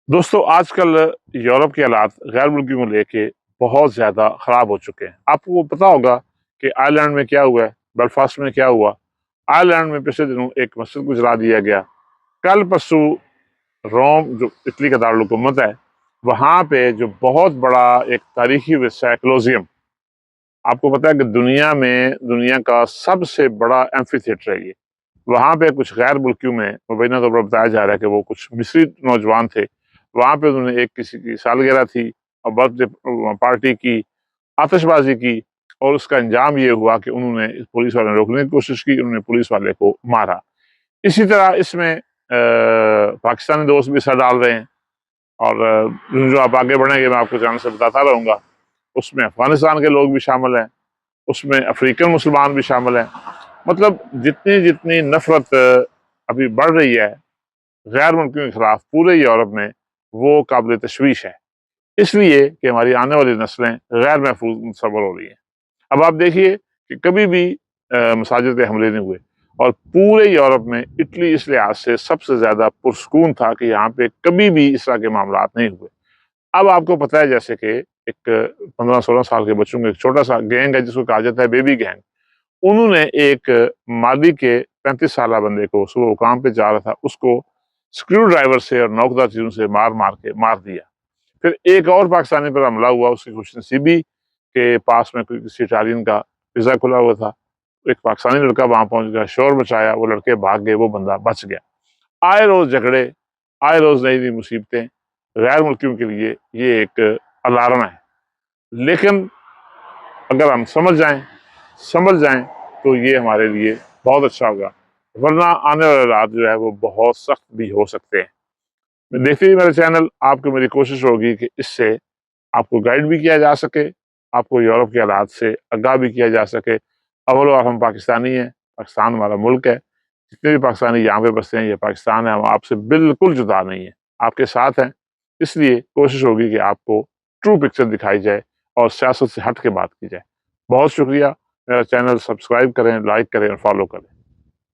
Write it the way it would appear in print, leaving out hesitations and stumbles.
दोस्तों आजकल यूरोप के हालात गैर मुल्कियों को लेके बहुत ज़्यादा ख़राब हो चुके हैं। आपको पता होगा कि आयरलैंड में क्या हुआ है, बेलफास्ट में क्या हुआ। आयरलैंड में पिछले दिनों एक मस्जिद को जला दिया गया। कल परसों रोम जो इटली का दारुल हुकूमत है, वहाँ पे जो बहुत बड़ा एक तारीखी विरसा है कोलोसियम। आपको पता है कि दुनिया का सबसे बड़ा एम्फी थिएटर है ये। वहाँ पे कुछ गैर मुल्कियों में मुबैना तौर पर बताया जा रहा है कि वो कुछ मिस्री नौजवान थे। वहाँ पे उन्होंने एक किसी की सालगिरह थी और बर्थडे पार्टी की, आतिशबाजी की और उसका अंजाम ये हुआ कि उन्होंने पुलिस वाले ने रोकने की कोशिश की, उन्होंने पुलिस वाले को मारा। इसी तरह इसमें पाकिस्तानी दोस्त भी हिस्सा डाल रहे हैं और जो आप आगे बढ़ेंगे मैं आपको चैनल से बताता रहूँगा। उसमें अफ़गानिस्तान के लोग भी शामिल हैं, उसमें अफ्रीकन मुसलमान भी शामिल हैं। मतलब जितनी नफ़रत अभी बढ़ रही है गैर मुल्कियों के खिलाफ पूरे यूरोप में, वो काबिल तशवीश है। इसलिए कि हमारी आने वाली नस्लें गैर महफूज मुतसव्वर हो रही हैं। अब आप देखिए कि कभी भी मसाजिद पे हमले नहीं हुए और पूरे यूरोप में इटली इस लिहाज से सबसे ज़्यादा पुरसकून था कि यहाँ पे कभी भी इस तरह के मामलात नहीं हुए। अब आपको पता है जैसे कि एक 15-16 साल के बच्चों का एक छोटा-सा गैंग है जिसको कहा जाता है बेबी गैंग। उन्होंने एक माली के 35 साला बंदे को, सुबह वो काम पे जा रहा था, उसको स्क्रू ड्राइवर से और नोकदार चीज़ों से मार-मार के मार दिया। फिर एक और पाकिस्तानी पर हमला हुआ, उसकी खुशनसीबी के पास में कोई किसी इटालियन का पिज़्ज़ा खुला हुआ था। एक पाकिस्तानी लड़का वहाँ पहुँच गया, शोर मचाया, वो लड़के भाग गए, वो बंदा बच गया। आए रोज़ झगड़े, आए रोज़ नई-नई मुसीबतें, गैर मुल्कियों के लिए ये एक अलार्म है। लेकिन अगर हम समझ जाएँ तो ये हमारे लिए बहुत अच्छा होगा, वरना आने वाले हालात जो है वो बहुत सख्त भी हो सकते हैं। देखते रहिए मेरा चैनल, आपको मेरी कोशिश होगी कि इससे आपको गाइड भी किया जा सके, आपको यूरोप के हालात से आगाह भी किया जा सके। अव्वल-ओ-आखिर हम पाकिस्तानी हैं, पाकिस्तान हमारा मुल्क है। जितने भी पाकिस्तानी यहाँ पे बसते हैं, ये पाकिस्तान है, हम आपसे बिल्कुल जुदा नहीं हैं, आपके साथ हैं। इसलिए कोशिश होगी कि आपको ट्रू पिक्चर दिखाई जाए और सियासत से हट के बात की जाए। बहुत शुक्रिया, मेरा चैनल सब्सक्राइब करें, लाइक करें और फॉलो करें।